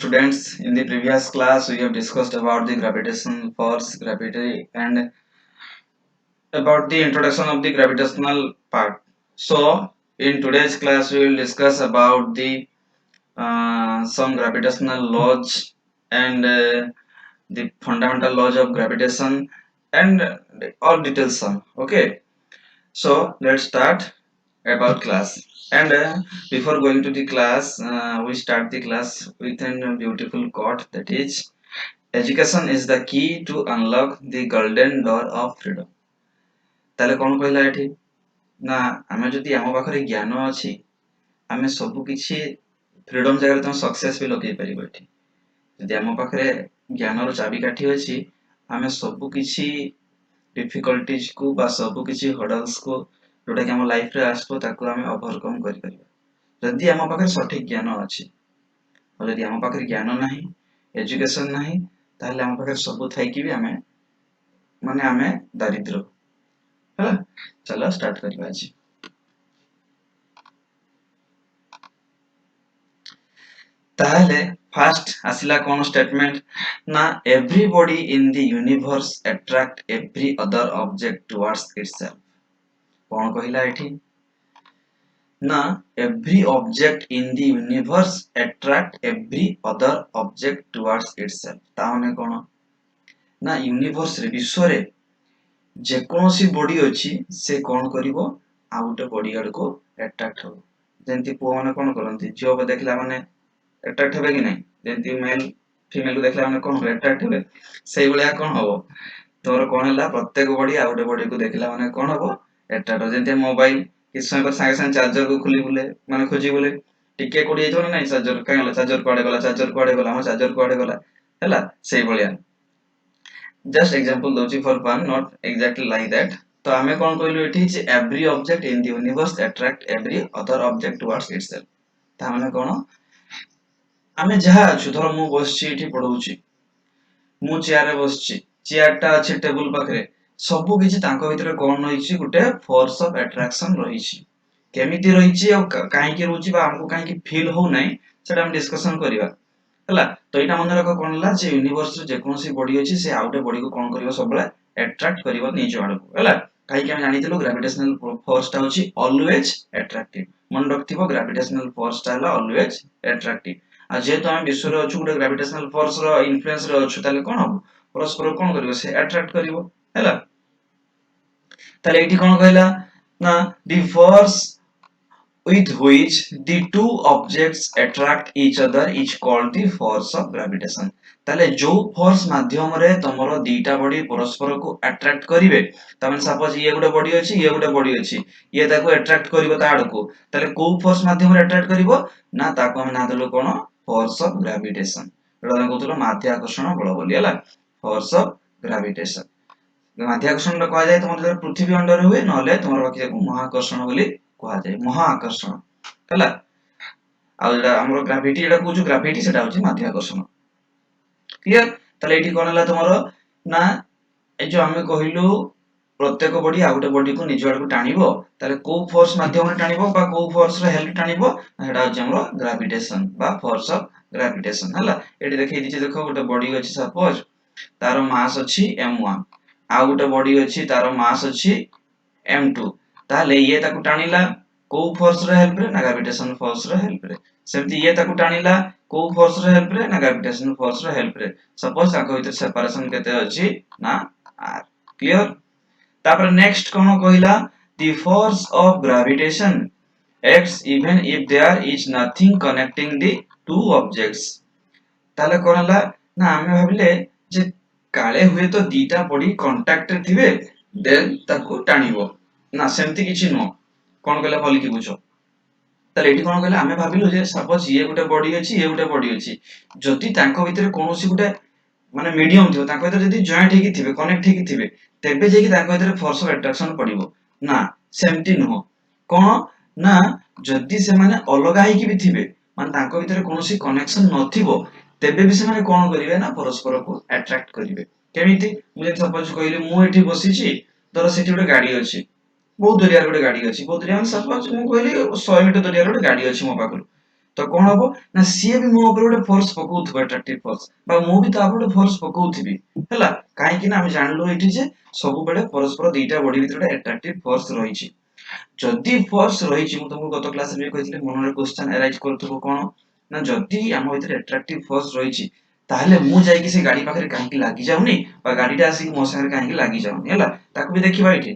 students, in the previous class we have discussed about the gravitational force, gravity, and about the introduction of the gravitational part. So, in today's class we will discuss about the some gravitational laws and the fundamental laws of gravitation and all details some. Okay, so let's start about class. And before going to the class, we start the class with a beautiful quote that is education is the key to unlock the golden door of freedom. ତାହେଲେ କଣ କହିଲା ଏଠି ନା ଆମେ ଯଦି ଆମ ପାଖରେ ଜ୍ଞାନ ଅଛି ଆମେ ସବୁ କିଛି ଫ୍ରିଡମ ଜାଗାରେ ତମେ ସକ୍ସେସ ବି ଲଗେଇ ପାରିବ ଏଠି ଯଦି ଆମ ପାଖରେ ଜ୍ଞାନର ଚାବିକାଠି ଅଛି ଆମେ ସବୁ କିଛି ଡିଫିକଲ୍ଟିଜ କୁ ବା ସବୁ କିଛି ହର୍ଡଲ୍ସ କୁ ଯୋଉଟା କି ଆମ ଲାଇଫ ରେ ଆସିବ ତାକୁ ଆମେ ଓଭରକମ କରିପାରିବା ଯଦି ଆମ ପାଖରେ ସଠିକ ଜ୍ଞାନ ଅଛି ଆଉ ଯଦି ଆମ ପାଖରେ ଜ୍ଞାନ ନାହିଁ ଏଜୁକେସନ ନାହିଁ ତାହେଲେ ଆମ ପାଖରେ ସବୁ ଥାଇକି ବି ଆମେ ଦାରିଦ୍ର ହେଲା ଚलो ଷ୍ଟାର୍ଟ କରିବା ଆଜି ତାହେଲେ ଫାଷ୍ଟ ଆସିଲା କଣ ଷ୍ଟେଟମେଣ୍ଟ ନା everybody in the universe attract every other object towards itself କଣ କହିଲା ଏଠି ନା every object in the universe attract every other object towards itself ତା ମାନେ କଣ ନା ୟୁନିଭର୍ସ ରେ ବିଶ୍ୱରେ ଯେକୌଣସି ବଡି ଅଛି ସେ କଣ କରିବ ଆଉ ଗୋଟେ ବଡି ଆଡକୁ ଆଟ୍ରାକ୍ଟ ହବ ଯେମିତି ପୁଅ ମାନେ କଣ କରନ୍ତି ଝିଅକୁ ଦେଖିଲା ମାନେ ଆଟ୍ରାକ୍ଟ ହେବେ କି ନାହିଁ ଯେମିତି ମେଲ ଫିମେଲ କୁ ଦେଖିଲା ମାନେ କଣ ଆଟ୍ରାକ୍ଟ ହେବେ ସେଇଭଳିଆ କଣ ହବ ତୋର କଣ ହେଲା ପ୍ରତ୍ୟେକ ବଡି ଆଉ ଗୋଟେ ବଡିକୁ ଦେଖିଲା ମାନେ କଣ ହବ ଆଟ୍ରାକ୍ଟ ହବ ଯେମିତି ମୋବାଇଲ କିଛି ସମୟ ପରେ ସାଙ୍ଗେ ସାଙ୍ଗେ ଚାର୍ଜର କୁ ଖୋଲି ବୁଲେ ମାନେ ଖୋଜି ବୁଲେ ଟିକେ କୋଉଠି ହେଇଯିବ ନା ନାଇଁ ଚାର୍ଜର କାଇଁ ଗଲା ଚାର୍ଜର କୁଆଡେ ଗଲା ଆମ ଚାର୍ଜର କୁଆଡେ ଗଲା ହେଲା ସେଇଭଳିଆ just example ଦଉଛି for fun not exactly like that ତ ଆମେ କଣ କହିଲୁ ଏଠି ଯେ every object in the universe attract every other object towards itself ତା ମାନେ କଣ ଆମେ ଯାହା ଅଛୁ ଧର ମୁଁ ବସିଛି ଏଠି ପଢଉଛି ମୁଁ ଚେୟାରରେ ବସିଛି ଚେୟାରଟା ଅଛି ଟେବୁଲ ପାଖରେ ସବୁ କିଛି ତାଙ୍କ ଭିତରେ କଣ ରହିଛି ଗୋଟେ ଫୋର୍ସ ଅଫ ଆଟ୍ରାକ୍ସନ ରହିଛି କେମିତି ରହିଛି ଆଉ କାହିଁକି ରହୁଛି ବା ଆମକୁ କାହିଁକି ଫିଲ୍ ହଉନାହିଁ ସେଟା ଆମେ ଡିସ୍କସନ କରିବା ହେଲା ତ ଏଇଟା ମନେ ରଖ କଣ ହେଲା ଯେ ୟୁନିଭର୍ସରେ ଯେକୌଣସି ବଡି ଅଛି ସେ ଆଉ ଗୋଟେ ବଡିକୁ କଣ କରିବ ସବୁବେଳେ ଆଟ୍ରାକ୍ଟ କରିବ ନିଜ ଆଡକୁ ହେଲା କାହିଁକି ଆମେ ଜାଣିଥିଲୁ ଗ୍ରାଭିଟେସନାଲ ଫୋର୍ସଟା ହଉଛି ଅଲୱେଜ ଆଟ୍ରାକ୍ଟିଭ ମନେ ରଖିଥିବ ଗ୍ରାଭିଟେସନାଲ ଫୋର୍ସଟା ହେଲା ଅଲୱେଜ ଆଟ୍ରାକ୍ଟିଭ ଆଉ ଯେହେତୁ ଆମେ ବିଶ୍ୱରେ ଅଛୁ ଗୋଟେ ଗ୍ରାଭିଟେସନାଲ ଫୋର୍ସର ଇନଫ୍ଲୁଏନ୍ସରେ ଅଛୁ ତାହେଲେ କଣ ହବ ପରସ୍ପର କଣ କରିବ ସେ ଆଟ୍ରାକ୍ଟ କରିବ ହେଲା ତାହେଲେ ଏଇଠି କଣ କହିଲା ନା the force with which the two objects attract each other is called the force of gravitation ତାହେଲେ ଯୋଉ ଫୋର୍ସ ମାଧ୍ୟମରେ ତମର ଦିଟା ବଡି ପରସ୍ପରକୁ ଆଟ୍ରାକ୍ଟ କରିବେ ତାମାନେ ସପୋଜ ଇଏ ଗୋଟେ ବଡି ଅଛି ଇଏ ଗୋଟେ ବଡି ଅଛି ଇଏ ତାକୁ ଆଟ୍ରାକ୍ଟ କରିବ ତା ଆଡକୁ ତାହେଲେ କୋଉ ଫୋର୍ସ ମାଧ୍ୟମରେ ଆଟ୍ରାକ୍ଟ କରିବ ନା ତାକୁ ଆମେ ନାଁ ଦେଲୁ କଣ ଫୋର୍ସ ଅଫ ଗ୍ରାଭିଟେସନ ଏଟା ଆମେ କହୁଥିଲୁ ମାଧ୍ୟାକର୍ଷଣ ବଳ ବୋଲି ହେଲା ଫୋର୍ସ ଅଫ ଗ୍ରାଭିଟେସନ ମାଧ୍ୟାକର୍ଷଣ କୁହାଯାଏ ତମର ଯେତେବେଳେ ପୃଥିବୀ ଅଣ୍ଡରେ ହୁଏ ନହେଲେ ତମର ବାକି ମହାକର୍ଷଣ ବୋଲି କୁହାଯାଏ ମହାକର୍ଷଣ ହେଲା ଆଉ ଯେଟା ଆମର ଗ୍ରାଭିଟି ଏଟା କହୁଛୁ ଗ୍ରାଭିଟି ସେଟା ହଉଛି ମାଧ୍ୟାକର୍ଷଣ କ୍ଲିୟର ତାହେଲେ ଏଠି କଣ ହେଲା ତମର ନା ଏ ଯୋଉ ଆମେ କହିଲୁ ପ୍ରତ୍ୟେକ ବଡି ଆଉ ଗୋଟେ ବଡିକୁ ନିଜ ଆଡକୁ ଟାଣିବ ତାହେଲେ କୋଉ ଫୋର୍ସ ମାଧ୍ୟମରେ ଟାଣିବ ବା କୋଉ ଫୋର୍ସର ହେଲ୍ପ ଟାଣିବ ସେଟା ହଉଛି ଆମର ଗ୍ରାଭିଟେସନ ବା ଫୋର୍ସ ଅଫ ଗ୍ରାଭିଟେସନ ହେଲା ଏଠି ଦେଖେଇ ଦେଇଛି ଦେଖ ଗୋଟେ ବଡି ଅଛି ସପୋଜ ତାର ମାସ ଅଛି m1 ଆଉ ଗୋଟେ ବଡି ଅଛି ତାର ମାସ ଅଛି m2 ତାହେଲେ ଇଏ ତାକୁ ଟାଣିଲା କୋଉ ଫୋର୍ସର ହେଲ୍ପରେ ନା ଗ୍ରାଭିଟେସନ ଫୋର୍ସର ହେଲ୍ପରେ ସେମିତି ଇଏ ତାକୁ ଟାଣିଲା କୋଉ ଫୋର୍ସର ହେଲ୍ପରେ ନା ଗ୍ରାଭିଟେସନ ଫୋର୍ସର ହେଲ୍ପରେ ସପୋଜ ତାଙ୍କ ଭିତରେ ସେପାରେସନ କେତେ ଅଛି ନା r କ୍ଲିୟର ତାପରେ ନେକ୍ସଟ କଣ କହିଲା the force of gravitation acts even if there is nothing connecting the two objects ତାହେଲେ କଣ ହେଲା ନା ଆମେ ଭାବିଲେ ଯେ କାଳେ ହୁଏ ତ ଦିଟା ବଡି କଣ୍ଟାକ୍ଟରେ ଥିବେ ଦେନ୍ ତାକୁ ଟାଣିବ ନା ସେମିତି କିଛି ନୁହଁ କଣ କହିଲା ଭଲିକି ବୁଝ ତାହେଲେ ଏଠି କଣ କହିଲା ଆମେ ଭାବିଲୁ ଯେ ସପୋଜ ଇଏ ଗୋଟେ ବଡି ଅଛି ଇଏ ଗୋଟେ ବଡି ଅଛି ଯଦି ତାଙ୍କ ଭିତରେ କୌଣସି ଗୋଟେ ମାନେ ମିଡିୟମ ଥିବ ତାଙ୍କ ଭିତରେ ଯଦି ଜଏଣ୍ଟ ହେଇକି ଥିବେ କନେକ୍ଟ ହେଇକି ଥିବେ ତେବେ ଯାଇକି ତାଙ୍କ ଭିତରେ ଫୋର୍ସ ଅଫ ଆଟ୍ରାକ୍ସନ ପଡିବ ନା ସେମିତି ନୁହଁ କଣ ନା ଯଦି ସେମାନେ ଅଲଗା ହେଇକି ବି ଥିବେ ମାନେ ତାଙ୍କ ଭିତରେ କୌଣସି କନେକ୍ସନ ନଥିବ ତେବେ ବି ସେମାନେ କଣ କରିବେ ନା ପରସ୍ପରକୁ ଆଟ୍ରାକ୍ଟ କରିବେ କେମିତି ମୁଁ ଯଦି ସପୋଜ କହିଲି ମୁଁ ଏଠି ବସିଛି ଧର ସେଠି ଗୋଟେ ଗାଡି ଅଛି ବହୁତ ଦୂରିଆରେ ଗୋଟେ ଗାଡି ଅଛି ବହୁତ ଦୂରିଆ ମାନେ ସପୋଜ ମୁଁ କହିଲି 100 ମିଟର ଦୂରିଆରେ ଗୋଟେ ଗାଡି ଅଛି ମୋ ପାଖରୁ तो कौन हबो ना सीए भी मो ऊपर गोटे फोर्स पकाउथबो अट्रैक्टिव फोर्स बा मु भी ता ऊपर फोर्स पकाउथिबी हैला काहे कि ना हम जानलु एठी जे सब बेले परस्पर दुईटा बॉडी भितर अट्रैक्टिव फोर्स रहिछि जदि फोर्स रहिछि मु तुमको गत क्लास रे कहितले मनरे क्वेश्चन अराइज करथबो कोन ना जदि हम भितर अट्रैक्टिव फोर्स रहिछि ताहले मु जाई कि से गाड़ी पाखरे काहे लागि जाउनी बा गाड़ीटा आसी मो संगे काहे लागि जाउनी हैला ताकू भी देखिबा एठी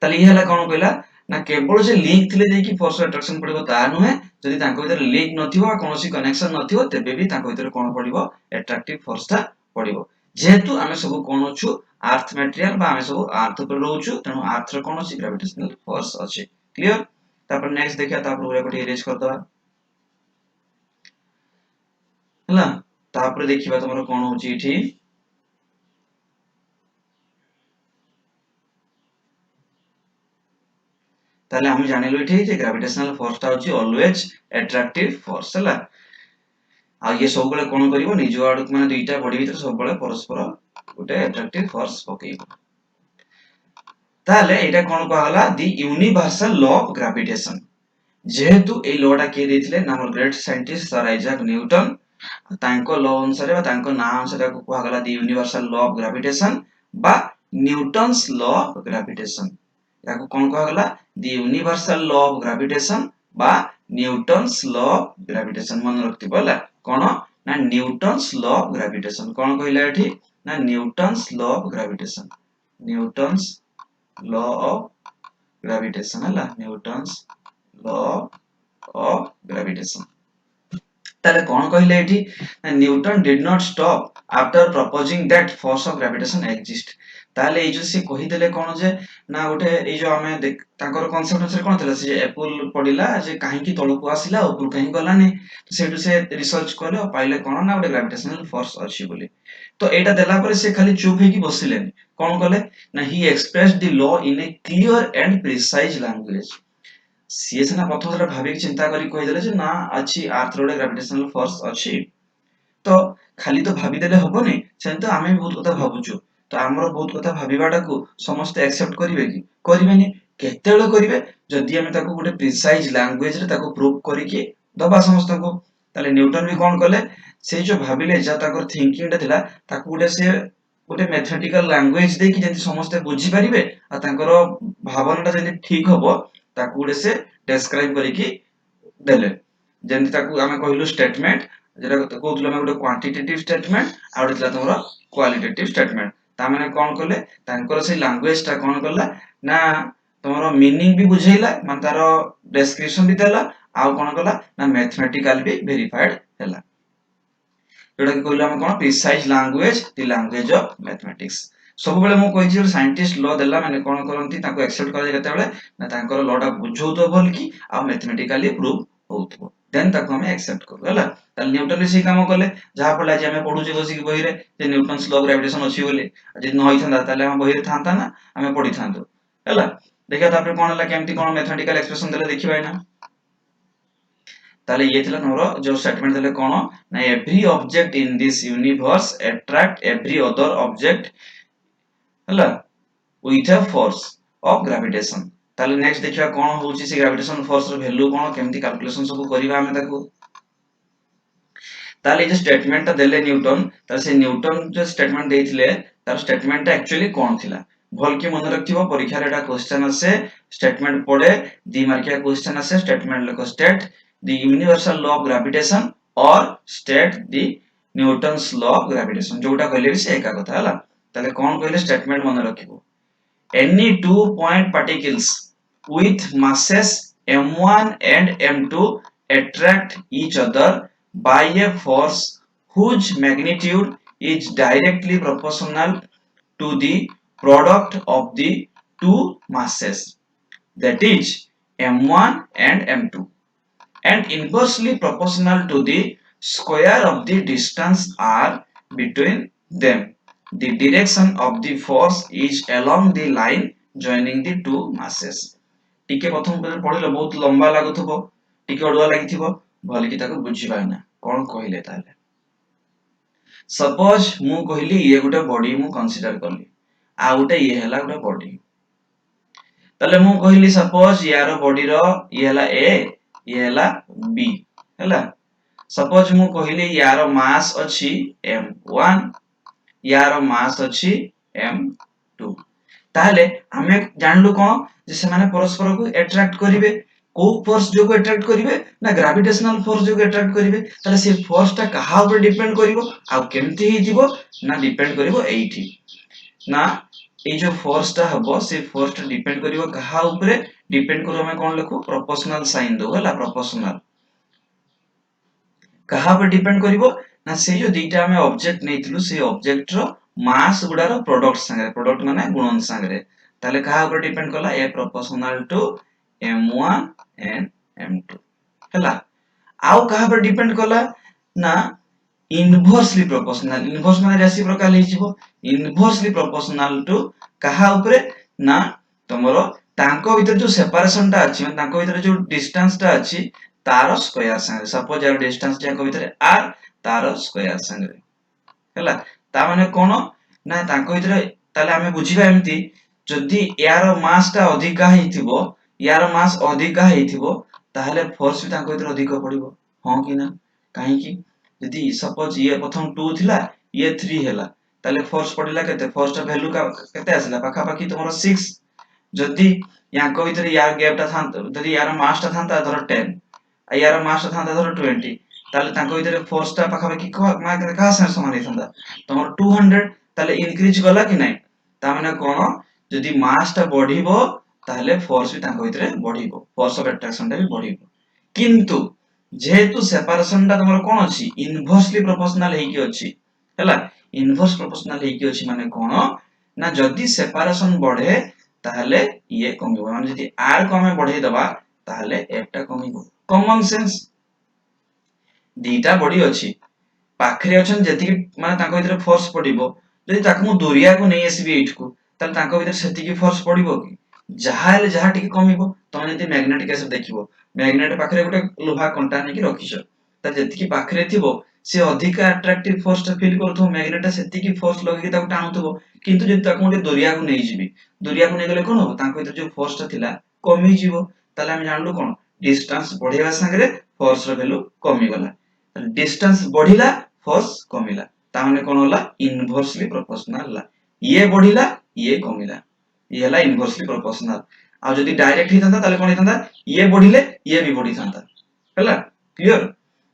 ताले ये हला कोन कहला ना केवल जे लिंक थिले जे कि फोर्स अट्रैक्शन पड़िबो ता नुहे जदि तांको भितर लिंक नथिबो कोनोसी कनेक्शन नथिबो तेबे भी तांको भितर कोन पड़िबो अट्रैक्टिव फोर्स ता पड़िबो जेहेतु आमे सब कोन अछु अर्थ मटेरियल बा आमे सब अर्थ पर रहउछु तनो अर्थ रे कोन अछि ग्रेविटेशनल फोर्स अछि क्लियर तापर नेक्स्ट देखिया तापर पूरा कोठी इरेज कर दवा हला तापर देखिबा तमरो कोन होची इठी ताले हम जानिलु इठी जे ग्रेविटेशनल फोर्स ता होची ऑलवेज अट्रैक्टिव फोर्स हला आ ये सब बेले कोन करिवो निज आडक माने दुईटा बॉडी भीतर सब बेले परस्पर गोटे अट्रैक्टिव फोर्स पकेइबो ताले एटा कोन कहला दी यूनिवर्सल लॉ ऑफ ग्रेविटेशन जेहेतु ए लॉ टा के देथिले नाम great scientist sir Isaac Newton तांको लॉ अनुसार बा तांको नाम अनुसार को कहला दी यूनिवर्सल लॉ ऑफ ग्रेविटेशन बा न्यूटन्स लॉ ऑफ ग्रेविटेशन याको कोन कहला दी यूनिवर्सल लॉ ऑफ ग्रेविटेशन बा न्यूटन्स लॉ ऑफ ग्रेविटेशन मन रखति बोला कोन ना न्यूटन्स लॉ ऑफ ग्रेविटेशन कोन कहला एठी ना Newton's law of gravitation Newton's law of gravitation हला न्यूटन्स लॉ ऑफ ग्रेविटेशन ताले कोन कहले एठी Newton did not stop after proposing that force of gravitation exist ताले ए जो से कहि देले कोन जे ना गोटे ए जो हमें तांकर कांसेप्ट अनुसार कोन थला से एप्पल पडिला जे काहे की तळको आसिला ऊपर काहे गलानी तो सेटु से रिसर्च करले और पाइले कोन ना गोटे ग्रेविटेशनल फोर्स अछि बोली तो एटा देला पर से खाली चुप हे की बसिलेनी कोन कहले ना ही expressed the law in a clear and precise language सीए से ना प्रथम थरा भाबी चिंता करी कहि देले जे ना अछि अर्थ रो ग्रेविटेशनल फोर्स अछि तो खाली तो भाबी देले हबोनी सेन तो आमे बहुत कथा भाबुछु तो हमरो बहुत कथा भाबीबाटा को समस्त एक्सेप्ट करिवे की करिवेनी केतेले करिवे जदि हम ताको गोटे प्रिसाइज लैंग्वेज रे ताको प्रूफ करी के दबा समस्त को ताले न्यूटन भी कोन कले से जो भाबिले जा ताको थिंकिंग टा थिला ताको गोटे से गोटे मैथमेटिकल लैंग्वेज दे कि जति समस्त बुझी परिबे आ तांकर भावना टा जति ठीक हबो ताको गोटे से डिस्क्राइब करी की देले जेंति ताको आमे कहिलु स्टेटमेंट जेरा कहउतले हम गोटे क्वांटिटेटिव स्टेटमेंट आ गोटे तला तमरा क्वालिटेटिव स्टेटमेंट ता माने कोन करले तांकर से लैंग्वेज टा कोन करला ना तमरो मीनिंग भी बुझैला मान तारो डिस्क्रिप्शन भी देला आ कोन करला ना मैथमेटिकल भी वेरीफाइड हैला एटा कि कहला हम कोन precise language the language of mathematics सब बेले मु कहि जे साइंटिस्ट लॉ देला माने कोन करंती ताको एक्सेप्ट करै केते बेले ना तांकर लॉ टा बुझौतो बोल की आ मैथमेटिकली प्रूफ होउतो देन ताको हम एक्सेप्ट करू हैला त न्यूटन भी से काम करले जहा पडला जे हमें पढु जे बसी की बही रे जे न्यूटन्स लॉ ऑफ ग्रेविटेशन अछि बोली जे न होई थांदा ताले हम बही रे थांता ना हमें पढी थांतो हैला देखिया तापर कोन हला केमती कोन मैथमेटिकल एक्सप्रेशन देले देखिबा ना ताले ये थिला हमरो जो स्टेटमेंट देले कोन ना every object in this universe attract every other object हला with a force of gravitation ताले नेक्स्ट देखिया कोन होची से ग्रेविटेशन फोर्स रो वैल्यू कोन केमती कैलकुलेशन सब करिबा हमें ताको ताले जे स्टेटमेंट ता देले न्यूटन तार से न्यूटन जो स्टेटमेंट देथिले तार स्टेटमेंट ता एक्चुअली कोन थिला भल के मन रखिबो परीक्षा रे एटा क्वेश्चन आसे स्टेटमेंट पड़े दी मार्किया क्वेश्चन आसे स्टेटमेंट लेको state the universal law of gravitation और state the Newton's law of gravitation जोटा कहले भी से एका कथा हला ताले कोन कहले स्टेटमेंट मन रखिबो any two point particles with masses m1 and m2 attract each other by a force whose magnitude is directly proportional to the product of the two masses that is m1 and m2 and inversely proportional to the square of the distance r between them the direction of the force is along the line joining the two masses टिके प्रथम बेर पढिलो बहुत लंबा लागुथबो टिके अडुआ लागिथिबो भल कि ताको बुझी पाइना कोन कहिले ताले सपोज मु कहिली ये गुटे बॉडी मु कंसीडर करली आ गुटे ये हला गुटे बॉडी ताले मु कहिली सपोज यार बॉडी रो ये हला ए ये हैला b हैला। सपोज मु कहली यार मास अछि m1 यार मास अछि m2 ताहले आमे जानलु कोन जे से माने परस्पर को अट्रैक्ट करिवे को फोर्स जो को अट्रैक्ट करिवे ना ग्रेविटेशनल फोर्स जो को अट्रैक्ट करिवे ताले से फोर्स ता कहा ऊपर डिपेंड करिवो आ केमती ही जीवो ना डिपेंड करिवो एठी ना ए जो फोर्स ता हबो से फोर्स ता डिपेंड करिवो कहा ऊपर डिपेंड करो हमें कोन लिखो प्रोपोर्शनल साइन दो हला प्रोपोर्शनल कहा पर डिपेंड करिवो ना से जो दीटा हमें ऑब्जेक्ट नेथिलु से ऑब्जेक्ट रो मास गुडार प्रोडक्ट संगे प्रोडक्ट माने गुणन संगे ताले कहा ऊपर डिपेंड करला ए proportional to m1 and m2 हला आउ कहा पर डिपेंड करला ना इनवर्सली प्रोपोर्शनल इनवर्स माने रेसिप्रोकल हे जिवो इनवर्सली प्रोपोर्शनल टू कहा ऊपर ना तमरो तांको भीतर जो सेपरेशन ता अछि माने तांको भीतर जो डिस्टेंस ता अछि तार स्क्वायर संगे सपोज यार डिस्टेंस जाको भीतर r तार स्क्वायर संगे हला ता माने कोन ना तांको भीतर ताले हमें बुझिबा एमती जदी यार मास ता अधिका हेतिबो यार मास अधिका हेतिबो ताहले फोर्स भी तांको भीतर अधिक पड़िबो हां कि ना काहे कि यदि सपोज ये प्रथम 2 थिला ये 3 हेला ताले फोर्स पड़िला केते फोर्स ता वैल्यू का केते आसला पाखा पाखी तमरो 6 जदी याको भीतर यार गैप ता थान जदी यार मास ता थानता धर 10 आ यार मास ता थानता धर 20 ताले तांको भीतर फोर्स ता पाखा पाखी मा का समान हेतंदा तमरो 200 ताले इंक्रीज गला कि नै ता माने कोन जदी मास ता बढ़िबो ताहले फोर्स भी तांको भीतर बढ़िबो फोर्स ऑफ अट्रैक्शन ता भी बढ़िबो किंतु जेहेतु सेपरेशन ता तमरो कोन अछि इनवर्सली प्रोपोर्शनल हे कि अछि हैला इनवर्स प्रोपोर्शनल हे कि अछि माने कोन ना जदी सेपरेशन बढ़े ताहले ये कमिबो माने जदी r को हमें बढ़े दबा ताहले f ता कमिबो कॉमन सेंस दीटा बॉडी अछि पाखरे अछन जति माने ताको भीतर फोर्स पडिबो जदी ताको मु दोरिया को नै आसीबी एठको ताले ताको भीतर सेति की फोर्स पडिबो कि जहाले जहा टिके कमिबो तमे जदी मैग्नेटिक एसिड देखिबो मैग्नेट पाखरे गोटे लोहा कंटा नै कि रखिसो त जति की पाखरे थिबो से अधिक अट्रैक्टिव फोर्स ता फील करथो मैग्नेट सेति की फोर्स लगे ताको टाणुथबो किंतु जदी ताको गोटे दोरिया को नै जिबी दोरिया को नै गले कोन हो ताको भीतर जो फोर्स ता थिला कमी जिवो ताले हम जानलु कोन डिस्टेंस बढ़ेबा संगे फोर्स रो वैल्यू कमी गला डिस्टेंस बढ़िला फोर्स कमिला ता माने कोन होला इनवर्सली प्रोपोर्शनल होला ये बढ़िला ये कमिला ये होला इनवर्सली प्रोपोर्शनल आ जदी डायरेक्ट ही थांता ताले कोन हिथांता ये बढ़िले ये भी बढ़ी थांता हैला क्लियर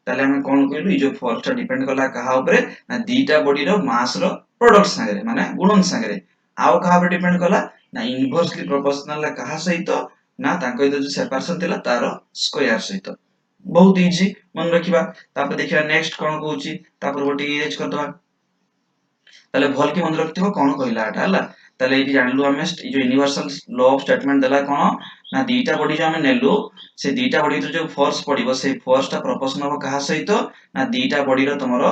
ताले हम कोन कहलु ई जो फोर्स ता डिपेंड करला कहा ऊपर ना दीटा बॉडी रो मास रो प्रोडक्ट संगे माने गुणन संगे आउ कहा पर डिपेंड करला ना इनवर्सली प्रोपोर्शनल ला कहा सहित ना तांको जो सेपरेशन थिला तारो स्क्वायर सहित बहुत इजी मन रखिबा तापर देखिबा नेक्स्ट कोन कहूची तापर गोटे इरेज कर दवा ताले भल की मन रखतिबो कोन कहिला एटा हला ताले एटी जानलु हमें जो यूनिवर्सल लॉ ऑफ स्टेटमेंट देला कोन ना दीटा बॉडी जो हमें नेलु से दीटा बॉडी जो फोर्स पडिबो से फोर्स ता प्रोपोर्शनल हो कहा सहित ना दीटा बॉडी रो तमरो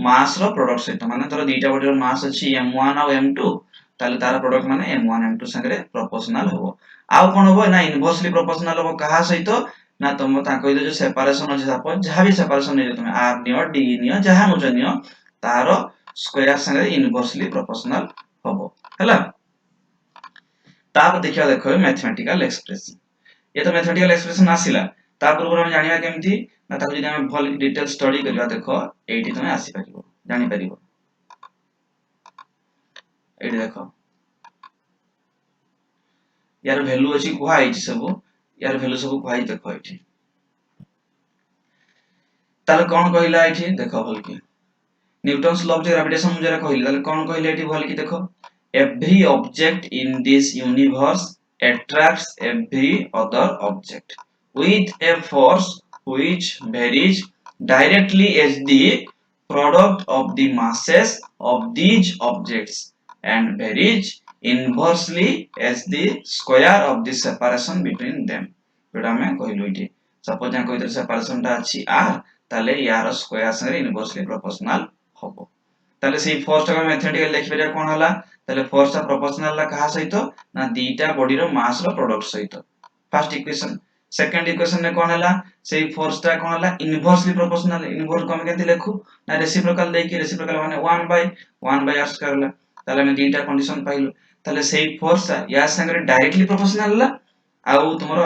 मास रो प्रोडक्ट सहित माने तोर दीटा बॉडी रो मास अछि m1 और m2 ताले तार प्रोडक्ट माने m1 m2 संगे प्रोपोर्शनल हो आउ कोन हो ना इनवर्सली प्रोपोर्शनल हो कहा सहित ना तुम ताको जो सेपरेशन अछि सपोज जहां भी सेपरेशन नै तुम r नियो d नियो जहां नो जनियो तारो स्क्वायर संगे इनवर्सली प्रोपोर्शनल होबो हैला तापर देखिया देखो मैथमेटिकल एक्सप्रेशन ये तो मैथमेटिकल एक्सप्रेशन आसिला तापर हम जानिया केमती ना ताको जदी हम भल डिटेल स्टडी करबा देखो एठी तुम आसी परिबो जानि परिबो एठी देखो यार वैल्यू अछि कुहा आइछ सब यार वैल्यू सब कुहा आइ देखो एठी ताले कोन कहिला एठी देखो भल की न्यूटन्स लॉ ऑफ ग्रेविटेशन जरा कहिला ताले कोन कहिला एठी भल की देखो every object in this universe attracts every other object with a force which varies directly as the product of the masses of these objects and varies inversely as the square of the separation between them एटा मैं कहिलु इठी suppose हम कहितर separation ता अछि r ताले यार square संगे inversely proportional होबो ताले से फर्स्ट का मैथमेटिकल लिख बेरिया कोन हला ताले फोर्स ता प्रोपोर्शनल ला कहा सहित ना दीटा बॉडी रो मास रो प्रोडक्ट सहित फर्स्ट इक्वेशन सेकंड इक्वेशन ने कोन हला सेही फोर्स ता कोन हला इनवर्सली प्रोपोर्शनल इनवर्स को हम केते लिखु ना रेसिप्रोकल देकी रेसिप्रोकल माने 1 बाय r स्क्वायर हला ताले हम दीटा कंडीशन पाइलु ताले सेही फोर्स या संगे डायरेक्टली प्रोपोर्शनल हला आउ तुमरो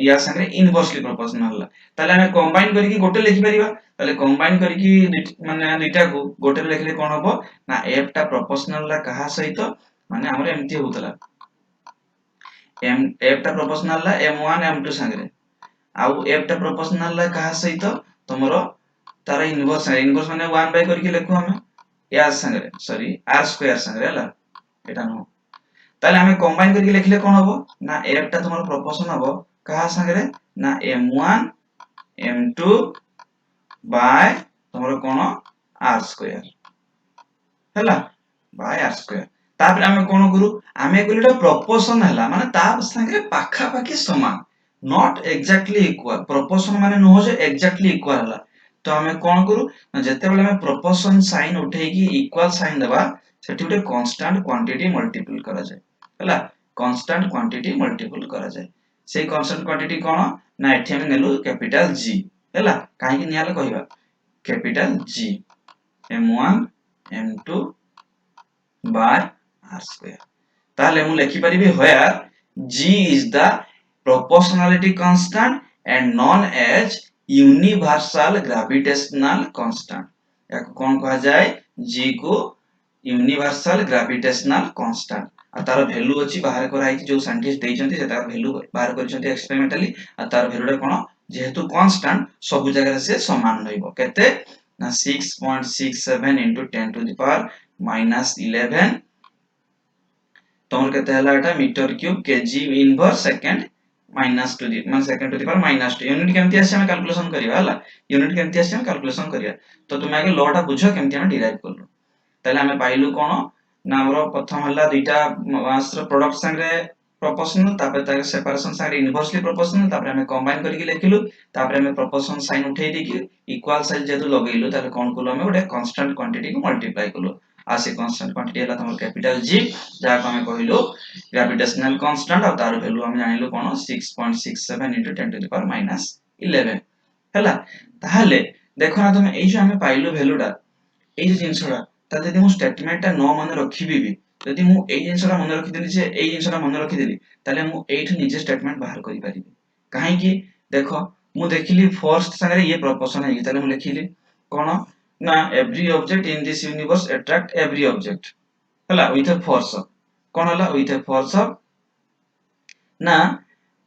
या संगे इनवर्सली प्रोपोर्शनल हला ताले हमें कंबाइन करके गोटे लिखि परिबा ताले कंबाइन करके माने दुईटा को गोटे लिखले कोन हबो ना f टा प्रोपोर्शनल ला कहा सहित माने हमर एमती होतला m f टा प्रोपोर्शनल ला m1 m2 संगे आउ f टा प्रोपोर्शनल ला कहा सहित तुमरो तार इनवर्स माने 1 बाय करके लिखु हम या संगे सॉरी r स्क्वायर संगे हला एटा न ताले हमें कंबाइन करके लिखले कोन हबो ना f टा तुमरो प्रोपोर्शन हबो कहा संगे ना m1 m2 बाय तुमरो कोन r स्क्वायर हला बाय r स्क्वायर तापर हमें कोन करू हमें कहलिटा प्रोपोर्शन हला माने ता संगे पाखा पाखी समान नॉट एग्जैक्टली इक्वल प्रोपोर्शन माने न हो जे एग्जैक्टली इक्वल हला तो हमें कोन करू जते बेले हमें प्रोपोर्शन साइन उठे की इक्वल साइन देबा सेठी उठे कांस्टेंट क्वांटिटी मल्टीपल करा जाय हला कांस्टेंट क्वांटिटी मल्टीपल करा जाय से कांस्टेंट क्वांटिटी कोन ना एठी हम नेलु कैपिटल G हला काहे कि नियाले कहिबा capital G m1 m2 by r square ताले मु लिखि परिबे where G is the proportionality constant and known as universal gravitational constant याको कोन कहा जाय G को यूनिवर्सल ग्रेविटेशनल कांस्टेंट आ तार वैल्यू अछि बाहर कराई जो साइंटिस्ट दैछन्ती से तार वैल्यू बाहर करछन्ती एक्सपेरिमेंटली आ तार वैल्यू कोन जेहेतु कांस्टेंट सब जगह से समान रहइबो केते ना 6.67 into 10 to the power minus 11 तमर केते हला एटा metre cube KG inverse second minus two दी मान second to the power minus 2 unit केमति आसे हम कैलकुलेशन करिवा हला यूनिट केमति आसे हम कैलकुलेशन करिया तो तुम आगे लॉ टा बुझो केमति हम डिराइव करलो ताले हमें पाइलु कोन ना हमरो प्रथम हला दुईटा मास रो प्रोडक्ट संगे प्रोपोर्शनल तापर ताके सेपरेशन संगे इनवर्सली प्रोपोर्शनल तापर हमें कंबाइन करके लिखिलु तापर हमें प्रोपोर्शन साइन उठेई देकी इक्वल साइन जेतु लगेइलु ताले कोन कोलो हमें ओडे कांस्टेंट क्वांटिटी को मल्टीप्लाई करलो आ से कांस्टेंट क्वांटिटी हला हमर कैपिटल G जा को हमें कहिलु ग्रेविटेशनल कांस्टेंट आ तार वैल्यू हम जानिलु कोन 6.67 into 10 to the power minus 11 हला ताहले देखो ना तुम एई जो हमें पाइलु वैल्यूटा एई जो जिंसडा ता जदि मु स्टेटमेंट ता न मन रखिबी भी जदि मु एई जिंसडा मन रखि देली जे एई जिंसडा मन रखि देली ताले मु एइठ निजे स्टेटमेंट बाहर करि परिबी काहे कि देखो मु देखिली फर्स्ट संगे ये प्रोपोर्शन है ताले मु लिखिली कोन ना every object in this universe attract every object हला विथ अ फोर्स कोन हला विथ अ फोर्स ना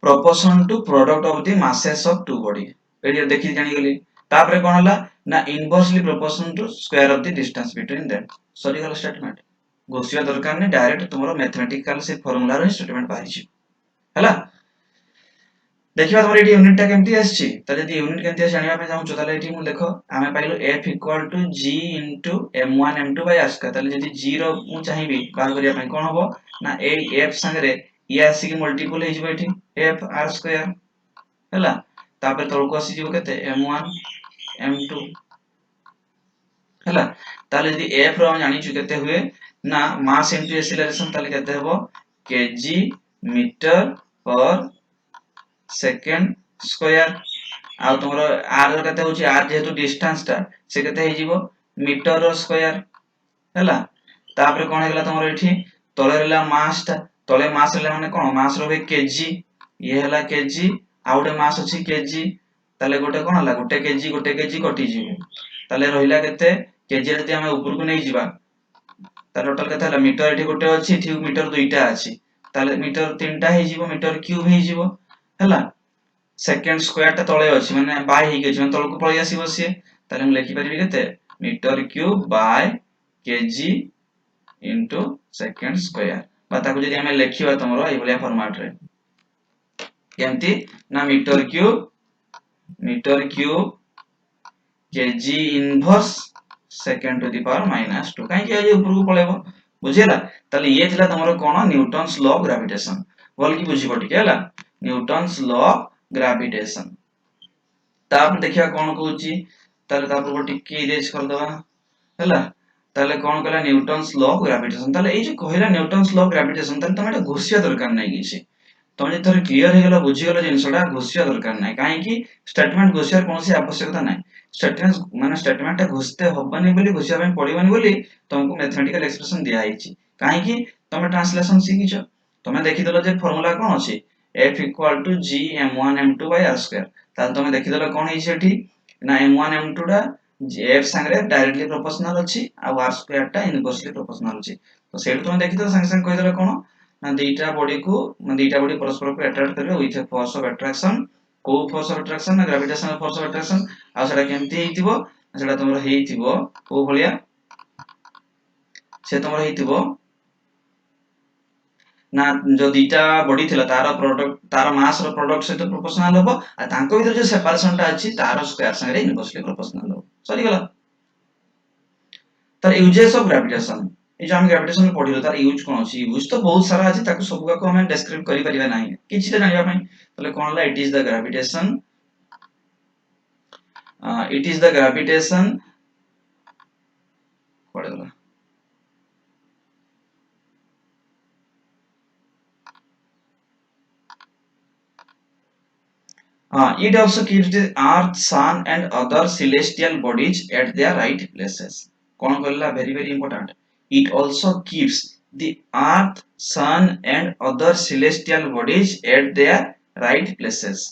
proportion to product of the masses of two body एरिया देखि जानि गेली तापरे कोन हला ना inversely proportion to square of the distance between them sorry गला स्टेटमेंट घोषिया दरकार ने डायरेक्ट तुमरो मैथमेटिकल से फार्मूला रो स्टेटमेंट बाहिर छी हला देखिबा तमर एटी यूनिट टा केमती आछि त जदि यूनिट केमती आछि जानिबा पे जाउ ताले एटी मु देखो हमें pilo f = g * m1 m2 / r square ताले जदि g रो मु चाहिबी बाहर करिया पे कोन हबो ना ए f संगे ये आसी के मल्टीपल हे जिवो एटी f r स्क्वायर हला तापर तळको आसी जिवो केते m1 m2 हला ताले यदि f रो हम जानि छु केते हुए ना मास इनटू एक्सेलरेशन ताले केते हबो kg मीटर पर सेकंड स्क्वायर आ तमरो r रो केते होची r जेहेतु डिस्टेंस ता से केते हे जिवो मीटर रो स्क्वायर हला तापर कोन हेला तमरो एठी तळे रहला मास ता तळे मास रहला माने कोन मास रो kg ये हला kg आउटे मास अछि kg ताले गोटे कोन हला गोटे kg कटि जिवो ताले रहिला केते kg जति हम ऊपर को नै जिबा ता टोटल केते हला मीटर एठी गोटे अछि ठीक मीटर दुईटा अछि ताले मीटर तीनटा हे जिवो मीटर क्यूब हे जिवो हला सेकंड स्क्वायर ता तळे अछि माने बाय हे गेछि माने तळको पळि आसीबो सिए ताले हम लिखि परिबि केते metre cube by kg into second square बा ताको जदि हमें लिखिबा तमरो एई भलिया फॉर्मेट रे केमती ना metre cube kg inverse second to the power -2 काहे कि ये ऊपर को पळेबो बुझिला ताले ये थिला तमरो कोन न्यूटन्स लॉ ऑफ ग्रेविटेशन बोल की बुझिबो ठीक हैला न्यूटन्स लॉ ऑफ ग्रेविटेशन ताप देखिया कोन कहूची ताले तापर को टिके इरेज कर दवा हैला ताले कोन कहला न्यूटन्स लॉ ऑफ ग्रेविटेशन ताले ए जे कहला न्यूटन्स लॉ ऑफ ग्रेविटेशन ताले तमे एटा घोषिया दरकार नै किछि तमे थोर क्लियर हे गेला बुझि गेला जिंसडा घोषिया दरकार नै काहे कि स्टेटमेंट घोषिया कोनसी आवश्यकता नै स्टेटमेंट माने स्टेटमेंट ता घोषते होबनी बोली घोषिया पे पडिबनी बोली तुमको मैथमेटिकल एक्सप्रेशन दिया आइछि काहे कि तमे ट्रांसलेशन सिखिछो तमे देखि देलो जे फार्मूला कोन अछि F equal to G m1 m2 by r square ताले तमे देखि देला कोन हेइ सेठी ना m1 m2 टा F संगे डायरेक्टली प्रोपोर्शनल अछि आ r square टा इनवर्सली प्रोपोर्शनल अछि तो सेठ तमे देखि देला संग संग कहि देला कोन ना दीटा बॉडी परस्पर को अट्रैक्ट करबे with a force of attraction को फोर्स ऑफ अट्रैक्शन ना ग्रेविटेशनल फोर्स ऑफ अट्रैक्शन आ सेटा केमती हेइतिबो सेटा तमरो हेइतिबो को भलिया से तमरो हेइतिबो ना जो दीटा बॉडी थिला तार प्रोडक्ट तार मास रो प्रोडक्ट सहित प्रोपोर्शनल होबो आ तांको भीतर जो सेपरेशन टा अछि तार स्क्वायर संगे इनवर्सली प्रोपोर्शनल होबो सरी गला तार यूजेस ऑफ ग्रेविटेशन ए जो हम ग्रेविटेशन पढिलो तार यूज कोन अछि यूज तो बहुत सारा अछि ताको सब को हम डिस्क्राइब करि परिबा नाही किछि त जानिबा पई तले कोन ला इट इज द ग्रेविटेशन पढिलो it also keeps the earth sun and other celestial bodies at their right places कोन कहला very important it also keeps the earth sun and other celestial bodies at their right places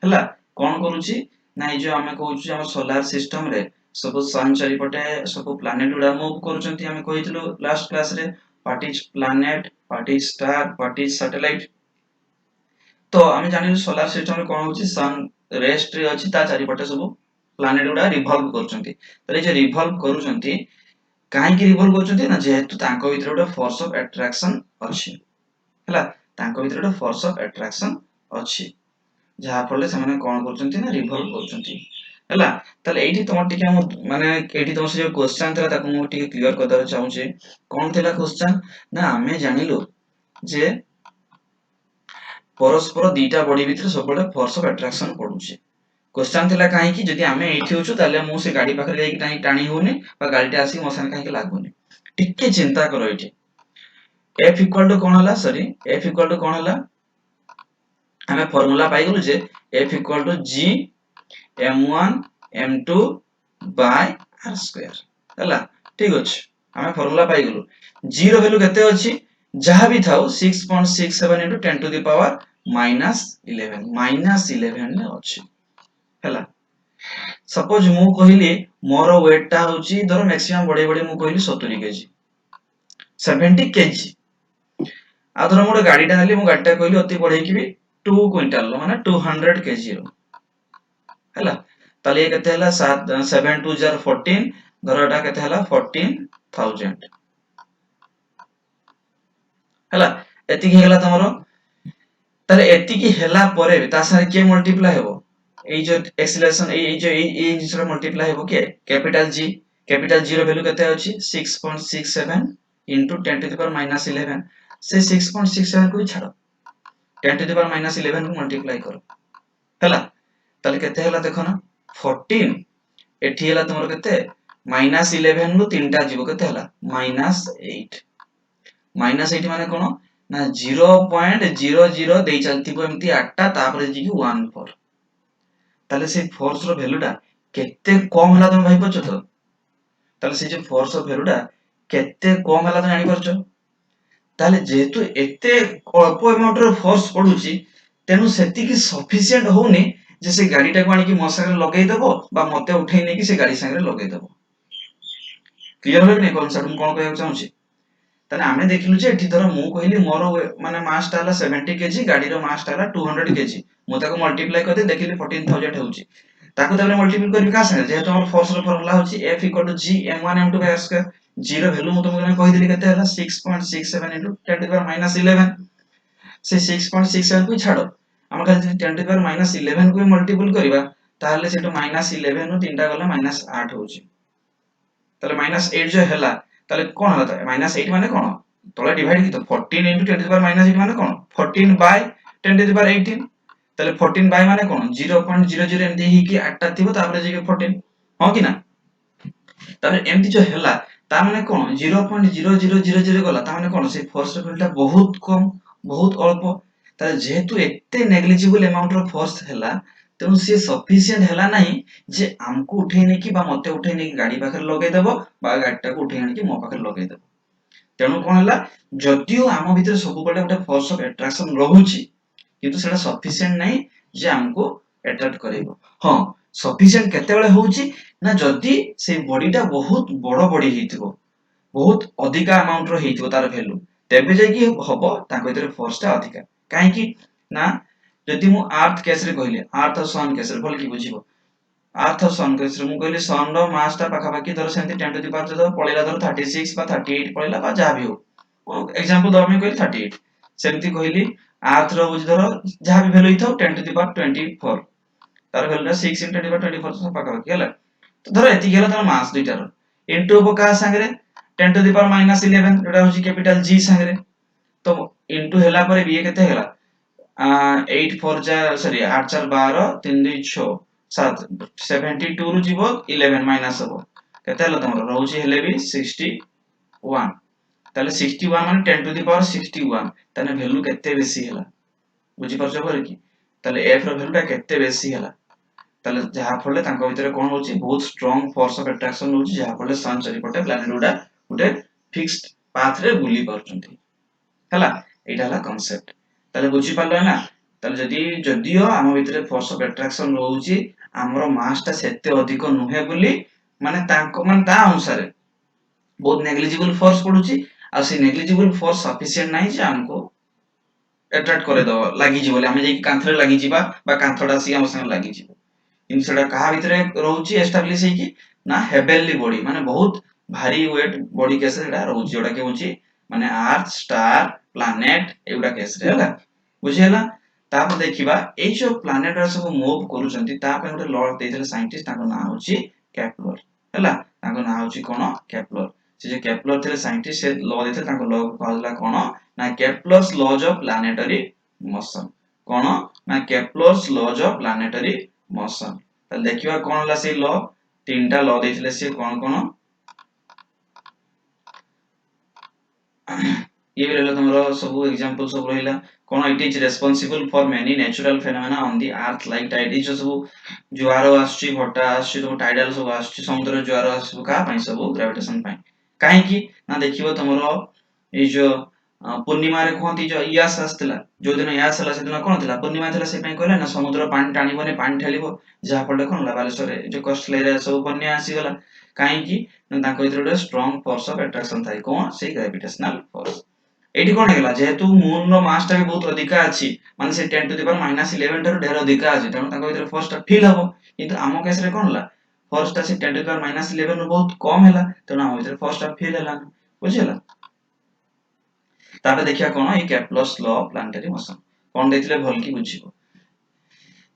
हला कोन करूची ना ए जो हमें कहूची हम solar system रे सब सन चारिपटे सब प्लैनेट उडा मूव करूचंती हमें कहितलो लास्ट क्लास रे what is planet what is star what is satellite तो आमे जानिलु सोलर सिस्टम रे कोन होची सन रेस्ट रे अछि ता चारिपटे सब प्लैनेट उडा रिवॉल्व करूचंती तो ए जे रिवॉल्व करूचंती काहे की रिवॉल्व करूचंती ना जेहेतु तांको भीतर उडा फोर्स ऑफ अट्रैक्शन अछि हला तांको भीतर उडा फोर्स ऑफ अट्रैक्शन अछि जहा फले से माने कोन करूचंती ना रिवॉल्व करूचंती हला तले एठी तमर टिके हम माने एठी तमर से जो क्वेश्चन थला ताको मु टिके क्लियर करदर चाहू छे कोन थला क्वेश्चन ना आमे जानिलु जे परस्पर दीटा बॉडी भीतर सबले फोर्स ऑफ अट्रैक्शन पडुची क्वेश्चन थला काहे की जदी आमे एठी होछु ताले मु से गाडी पाखरे जाई टाणी टाणी होने बा गाडीटा आसी मोसन काहे के लागुनी टिके चिंता करो एठी F इक्वल टू कोन हला सॉरी F इक्वल टू कोन हला हमें फार्मूला पाई गेलु जे F equal to G m1 m2 by r square हला ठीक अछि हमें फार्मूला पाई गेलु g रो वैल्यू केते अछि जहा भी थाउ 6.67 into 10 to the power -11 ने अछि हला सपोज मु कहिली मोर वेट टा होची धरो मैक्सिमम बडे बडे मु कहिली 70 केजी 70 केजी आ धरो मोर गाडी टा हली मु गाडी टा कहिली अति बढे की भी 2 क्विंटल माने 200 केजी रो हला ताले केते हला 7 2 जार 14 धरो एटा केते हला 14000 हला एति की हला तमरो ताले एति की हला परे ता सारे के मल्टीप्लाई हेबो ए जो एक्सेलरेशन ए जो ए जिसरा मल्टीप्लाई हेबो के कैपिटल जी रो वैल्यू केते अछि 6.67 into 10 to the power -11 से 6.67 को छाड़ो 10 to the power -11 को मल्टीप्लाई करो हला ताले केते हला देखो ना 14 एठी हला तमरो केते -11 नु तीनटा जीवो केते हला -8 -8 माने कोन ना 0.00 देई चलतिबो एम्ति 8 टा तापरे जी 14 ताले से फोर्स रो वैल्यू टा केते कम हला तमे भाई पछो तो ताले से जे फोर्स रो वैल्यू टा केते कम हला तमे जानि परछो ताले जेहेतु एते अल्प अमाउंट रो फोर्स पडुची तेनु सेति की सफिशिएंट होनी जे से गाडी टा को आनी की मो संगे लगेई देबो बा मते उठेई नै की से गाडी संगे लगेई देबो क्लियर हो कि नै कॉन्सेप्ट मु कोन कहय चाहू छी ताले आमे देखिलु जे एठी धरो मु कहिली मोर माने मास टा हला 70 केजी गाडी रो मास टा हला 200 केजी मु ताको मल्टीप्लाई करदे देखिली 14000 होउची ताको ताले मल्टीप्लाई करबी का संगे जेहेतु हमर फोर्स रो फार्मूला होची F = G m1 m2 by r square g रो वैल्यू मु तुमको कहि देली केते हला 6.67 into 10 to the power -11 से 6.67 को छाडो हम खाली 10 to the power -11 को मल्टीपल करबा ताले सेटो -11 नु तीनटा गला -8 होउची ताले -8 जो हला ताले कोन हला -8 माने कोन तोला डिवाइड की तो 14 into 10 to the power -8 माने कोन 14 by 10 to the power 18 ताले 14 by माने कोन 0.00 एमदी ही की 8 टा थिबो तापरे जे 14 हो कि ना ताले एमदी जो हला ता माने कोन 0.0000 गला ता माने कोन से फोर्स रो वैल्यू बहुत कम बहुत अल्प ताले जेहेतु एते नेग्लिजिबल अमाउंट रो फोर्स हला तेनु से सफिशिएंट हला नाही जे हमको उठेई नै की बा मते उठेई नै की गाडी पाखर लगेई देबो बा गाडीटा को उठेई आनी की मो पाखर लगेई देबो तेनु कोन हला जदियो आम भीतर सब बडे गोटे फोर्स ऑफ अट्रैक्शन रहूची किंतु सेटा सफिशिएंट नहीं जे हमको अट्रैक्ट करेबो। हां सफिशिएंट केतेबेले होउची ना जदी से बॉडीटा बहुत बड़ बॉडी हेतिबो बहुत अधिका अमाउंट रो हेतिबो तार वैल्यू तेबे जे कि हबो ताको इतरे फोर्स टा अधिका काहे कि ना जदी मु अर्थ केस रे कहले अर्थ और सन केस रे भल कि बुझिबो अर्थ और सन केस रे मु कहले सन रो मास टा पाखा पाखी धर सेंति 10 टू द पावर जो पळेला धर 36 बा 38 पळेला बा जा भी हो एग्जांपल दो में कहले 38 सेंति कहली अर्थ रो बुझ धर जा भी वैल्यू इथो 10 टू द पावर 24 तार वैल्यू 6 * 10 टू द पावर 24 पाखा पाखी हला तो धर एति गेला तार मास दुइटा रो इनटू हो का संगे 10 टू द पावर -11 जोटा होची कैपिटल जी संगे तो इनटू हेला पर बी केते हेला 8 4 जा सॉरी 8 4 12 3 2 6 7 72 रु जीवो 11 माइनस हो केते हला तमरो रहउची हेले भी 61 ताले 61 माने 10 टू द पावर 61 ताने वैल्यू केते बेसी हेला बुझी परछो पर कि ताले f रो वैल्यू टा केते बेसी हेला ताले जहा फले तांको भितरे कोन होची बहुत स्ट्रांग फोर्स ऑफ अट्रैक्शन होची जहा फले सन चारिपटे प्लैनेट गुडा गुटे फिक्स्ड पाथ रे बुली परचंती हला एटा हला कांसेप्ट ताले बुझी पालो ना ताले जदी जदियो हम भितरे फोर्स ऑफ अट्रैक्शन रहउची हमरो मास टा सेते अधिक नुहे बुली माने तांको माने ता अनुसार बहुत नेग्लिजिबल फोर्स पडुची आ से नेग्लिजिबल फोर्स सफिशिएंट नाही जे हमको अट्रैक्ट करे दो लागि जी बोले हमें जे कांथरे लागि जीबा बा कांथडा सी हम संग लागि जीबो इन सेडा कहा भितरे रहउची एस्टैब्लिश है कि ना हेवनली बॉडी माने बहुत भारी वेट बॉडी केसे सेडा रहउची जोडा के होची माने अर्थ स्टार प्लैनेट एउडा केस रे हला बुझियला ताप देखिबा ए जो प्लैनेट रा सब मूव करूचंती ता पे गोटे लॉ देइथले साइंटिस्ट ताको ना होची केपलर हला ताको ना होची कोन केपलर से जे केपलर थे साइंटिस्ट से लॉ देथे ताको लॉ कहला कोन ना Kepler's laws of planetary motion कोन ना Kepler's laws of planetary motion त देखिबा कोन हला से लॉ तीनटा लॉ देइथले से कोन कोन ये रहला तमरो सब एग्जांपल सब रहिला कोन it is responsible for many natural phenomena on the earth like tide is सब जुआर आछी भटा आछी तो टाइडल सब आछी समुद्र जुआर आछी का पई सब ग्रेविटेशन पई काहे कि ना देखिबो तमरो ए जो पूर्णिमा रे कोंती जो यास आस्तला जो दिन यास हला से दिन कोन थिला पूर्णिमा थिला से पई कहले ना समुद्र पानी टाणीबने पानी ठेलिबो जहा पडले कोन ला बालेश्वर जो कोस्टल एरिया सब बन्या आसी गला काहे कि ना ताको इतरे स्ट्रांग फोर्स ऑफ अट्रैक्शन थाई कोन से ग्रेविटेशनल फोर्स एठी कोन हेला जेहेतु मून रो मास टा बहुत अधिका अछि माने से 10 टू द पावर -11 टर ढेर अधिका अछि तनो ताको इतरे फोर्स टा फील हबो किंतु आमो केस रे कोन हला फोर्स टा से 10 टू द पावर -11 रो बहुत कम हेला तनो आमो इतरे फोर्स टा फील हला बुझियला तापे देखिया कोन ए Kepler's law of planetary motion कोन देखले भल की बुझिबो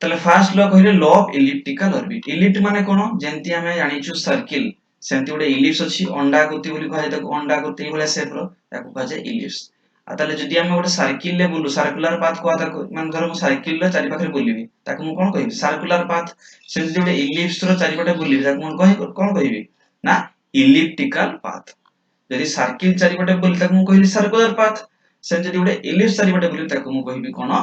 तले फर्स्ट लॉ कहले law of elliptical orbit ellipse माने कोन जेंति हमें जानिछु सर्किल सेंति उडे इलिप्स अछि अंडा गति बोली कहै त अंडा गति बोले शेप रो ताको कहै इलिप्स आ तले जदी हमें उडे सर्किल ले बोलु सर्कुलर पाथ को आता माने धर मु सर्किल रे चारि पाखरे बोलिबी ताको मु कोन कहिबी सर्कुलर पाथ से जदी उडे इलिप्स रो चारि पाटे बोलिबी ताको मु कहि कोन कहिबी ना इलिप्टिकल पाथ जदी सर्किल चारि पाटे बोली ताको मु कहिबी सर्कुलर पाथ से जदी उडे इलिप्स चारि पाटे बोली ताको मु कहिबी कोन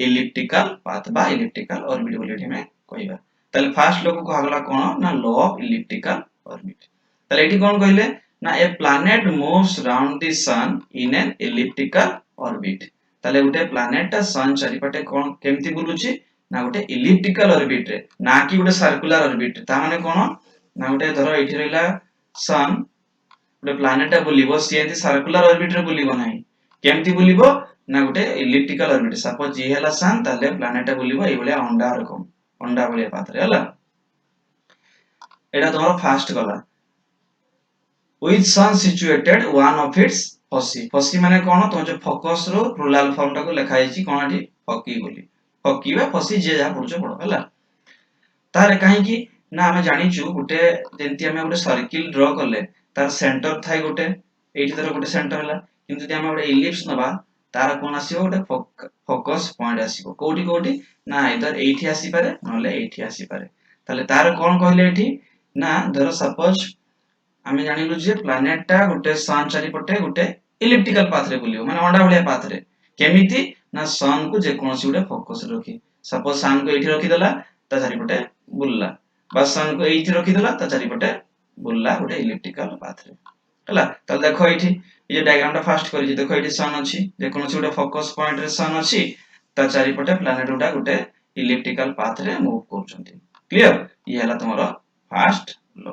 इलिप्टिकल पाथ बा इलिप्टिकल ऑर्बिट बोली एठी में कहिबा तले फर्स्ट लॉ को कहला कोन ना लॉ ऑफ इलिप्टिकल ऑर्बिट तले एठी कोन कहिले ना a planet moves round the sun in an elliptical orbit तले उटे प्लैनेट ता सन चारिपटे कोन केमति बुलुची ना उटे इलिप्टिकल ऑर्बिट रे ना कि उटे सर्कुलर ऑर्बिट ता माने कोन ना उटे धरो एठी रहला सन उटे प्लैनेट ता बुलिबो सेंति सर्कुलर ऑर्बिट रे बुलिबो नाही केमति बुलिबो ना उटे इलिप्टिकल ऑर्बिट सपोज जी हला सन ताले प्लैनेट ता बुलिबो ए बले अंडा रकम अंडा बले पाथ रे हला एटा तोर फर्स्ट गला with sun situated one of its foci foci माने कोन तो जो फोकस रो प्लुरल फॉर्म टाको लिखा हिची कोन आठी फकी बोली फकी बा फोसी जे जा पडछो पडो हला तारे काहे कि ना हम जानि छु गुटे जेंति हम गुटे सर्किल ड्रा करले तार सेंटर थाई गुटे एठी तर गुटे सेंटर हला किंतु जे हम गुटे इलिप्स नबा तार कोन आसीबो गुटे फोकस पॉइंट आसीबो कोठी कोठी ना इधर एठी आसी पारे नले एठी आसी पारे ताले तार कोन कहले एठी ना धर सपोज आमे जानिलु जे प्लैनेट टा गुटे सन चारि पटे गुटे इलिप्टिकल पाथ रे बुलियो माने अंडा भलिया पाथ रे केमिति ना सन को जे कोनसी गुटे फोकस रखी सपोज सन को एठी रखि देला ता चारि पटे बुलला बस सन को एठी रखि देला ता चारि पटे बुलला गुटे इलिप्टिकल पाथ रे हला त देखो एठी ये डायग्राम टा फर्स्ट करि जे देखो एठी सन अछि जे कोनसी गुटे फोकस पॉइंट रे सन अछि ता चारिपटे प्लानेट गुडा गुटे इलिप्टिकल पाथ रे मूव करछंती क्लियर ये हला तमरो फर्स्ट लॉ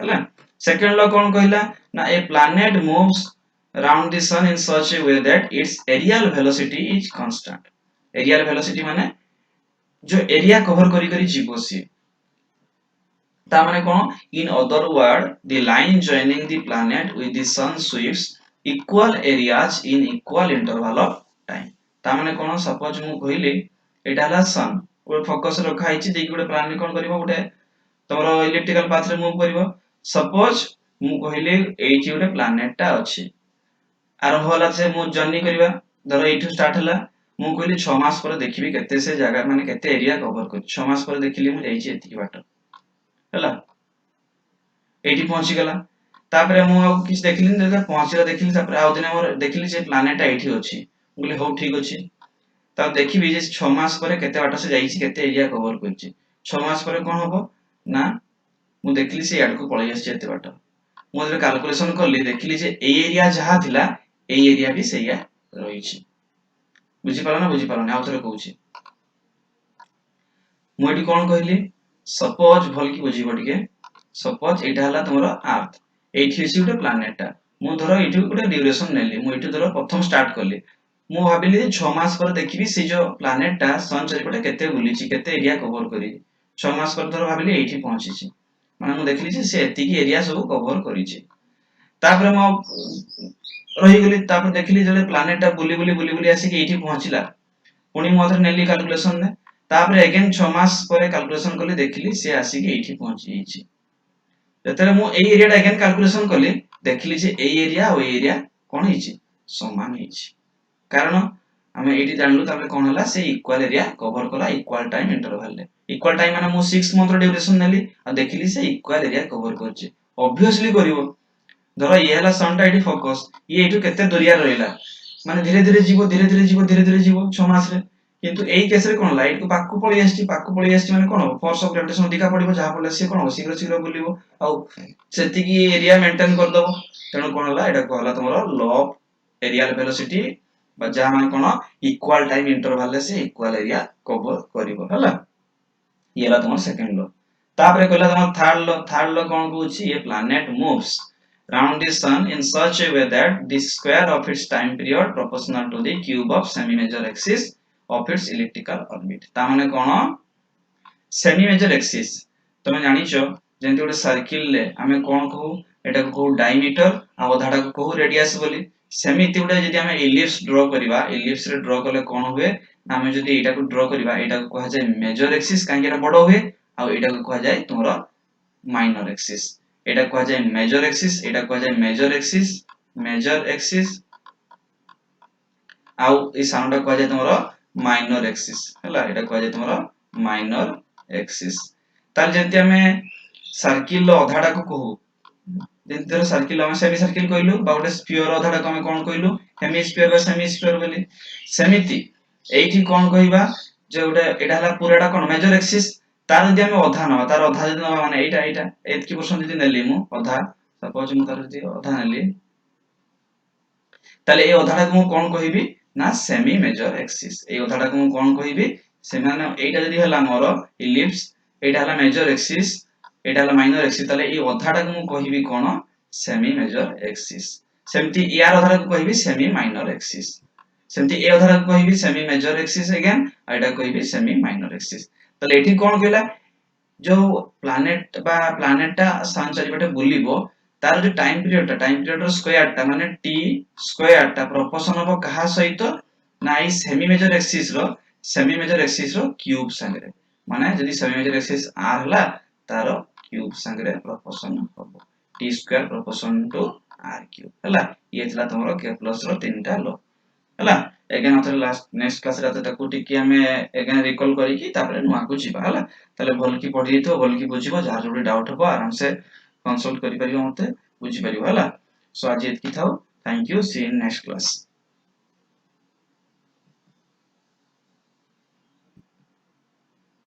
हला सेकंड लॉ कोन कहला ना a planet moves around the sun in such a way that its aerial velocity is constant aerial velocity माने जो एरिया कवर करी करी जीवो सी ता माने कोन in other word the line joining the planet with the sun sweeps equal areas in equal interval of time ता माने कोन सपोज मु कहिली एटा हला सन ओ फोकस रखा हिची देकी गोटे प्लैनेट कोन करबो गोटे तमरो इलिप्टिकल पाथ रे मूव करबो सपोज मु कहिली एठी गोटे प्लैनेट ता अछि आरंभ होला से मु जर्नी करबा धर एठू स्टार्ट हला मु कहली 6 मास पर देखिबी केते से जगह माने केते एरिया कवर कर 6 मास पर देखिली मु जाईची एतिकी बाट हला एठी पहुंची गला तापरे मु आ किछ देखिली जे पहुंचला देखिली तापरे आ दिने मोर देखिली जे प्लैनेट एठी अछि मु कहली हो ठीक अछि ता देखिबी जे 6 मास पर केते बाट से जाईची केते एरिया कवर करची 6 मास पर कोन हबो ना मु देखिली से याड को पळै आसी एते बाट मु जे कैलकुलेशन करली देखिली जे ए एरिया जहा थिला ए एरिया भी सैया रहिछि बुझी पाला ना बुझी पाला ना आउथरे कहूची मु एठी कोन कहली सपोज भल की बुझीबो टिके सपोज एटा हला तमरो अर्थ एठी अछि उटे प्लैनेट ता मु धरो एठी उटे ड्यूरेशन नेली मु एठी धरो प्रथम स्टार्ट करली मु भाबिली 6 मास पर देखिबी से जो प्लैनेट ता सन चरिपटे केते बुलिछि केते एरिया कवर करी 6 मास पर धरो भाबिली एठी पहुंचीछि माने मु देखली जे से एतिकी एरिया सब कवर करिछि तापरे मु रही गेली तापर देखली जे प्लैनेट ता बुली आसी के एठी पहुंचिला पुनी मु अथर नेली कैलकुलेशन ने तापर अगेन 6 मास पर कैलकुलेशन करली देखली से आसी के एठी पहुंची छि जतरे मु ए एरिया ता अगेन कैलकुलेशन करली देखली जे ए एरिया ओ एरिया कोन हिछि समान हिछि कारण हमें एठी जानलु तापर कोन हला से इक्वल एरिया कवर करा इक्वल टाइम इंटरवल ले इक्वल टाइम माने मु 6 मंथ ड्यूरेशन नेली आ देखली से इक्वल एरिया कवर करछि ऑब्वियसली करिवो धर ये हला सन ता एठी फोकस ये एठू केते दूरिया रहिला माने धीरे धीरे जीवो 6 मास रे किंतु एई केस रे कोन लाइट को पाकु पळी आछि माने कोन फोर्स ऑफ ग्रेविटेशन अधिका पडिबो जहा पले से कोन शीघ्र शीघ्र बुलिबो आ सेतिकी एरिया मेंटेन कर दबो तेनो कोन हला एटा कहला तमरो लॉ ऑफ एरियल वेलोसिटी बा जहा माने कोन इक्वल टाइम इंटरवल ले से इक्वल एरिया कवर करिवो हला ये हला तमरो सेकंड लॉ तापरे कहला तमरो थर्ड लॉ कोन कहूची ये planet moves round the sun in such a way that the square of its time period proportional to the cube of semi-major axis of its elliptical orbit ता माने कोन semi major axis तमे जानि छ जेंति ओटे circle ले हमें कोन कहू एटा को कहू डायमीटर आ अधाडा को कहू रेडियस बोली सेमिति ओटे जदि हमें इलिप्स ड्रा करिवा इलिप्स रे ड्रा करले कोन हुए हमें जदि एटा को ड्रा करिवा एटा को कहा जाय मेजर एक्सिस काहे एटा बडो हुए आ एटा को कहा जाय तोरा माइनर एक्सिस एटा कहा जाय मेजर एक्सिस एटा कहा जाय मेजर एक्सिस आउ ए साउंडा कहा जाय तमरो माइनर एक्सिस हला एटा कहा जाय तमरो माइनर एक्सिस ताल जेंति हमें सर्किल रो अधाडा को कहू जेंति धर सर्किल हम सेमी सर्किल कहलु बा ओटे स्फीयर अधाडा को हम कोन कहलु हेमिस्फीयर बा सेमिस्फीयर बोली सेमिति एठी कोन कहिबा जे ओटे एटा हला पूराटा कोन मेजर एक्सिस तार जदि हम अधा न तार अधा जदि न माने एटा एतकी परसेंट जदि नेली मु अधा सपोज मु तार जदि अधा नेली ताले ए अधाडा को मु कोन कहिबी ना सेमी मेजर एक्सिस ए अधाडा को मु कोन कहिबी से माने एटा जदि हला मोर इलिप्स एटा हला मेजर एक्सिस एटा हला माइनर एक्सिस ताले ए अधाडा को मु कहिबी कोन सेमी मेजर एक्सिस सेमति यार अधाडा को कहिबी सेमी माइनर एक्सिस सेमति ए अधाडा को कहिबी सेमी मेजर एक्सिस अगेन एटा कहिबी सेमी माइनर एक्सिस ताले एठी कोन कहला जो प्लैनेटा सन चारिपटे बुलिबो तार जो टाइम पीरियड रो स्क्वायर टा माने t स्क्वायर टा प्रोपोर्शन ऑफ कहा सहित ना ई सेमी मेजर एक्सिस रो क्यूब संगे माने जदी सेमी मेजर एक्सिस r हला तार क्यूब संगे प्रोपोर्शन होबो t square proportion to r cube हला ये थला तमरो केप्लस रो तीनटा लॉ हला again other last next class रे ताको टिकी हमें अगेन रिकॉल करी की तापर नुआ को जीवा हला ताले भल की पढी तो भल की बुझिबो जार जोडी डाउट हो आराम से कंसल्ट करि परियो मते बुझि परियो हला सो आज एतकी थाओ thank you see in next class.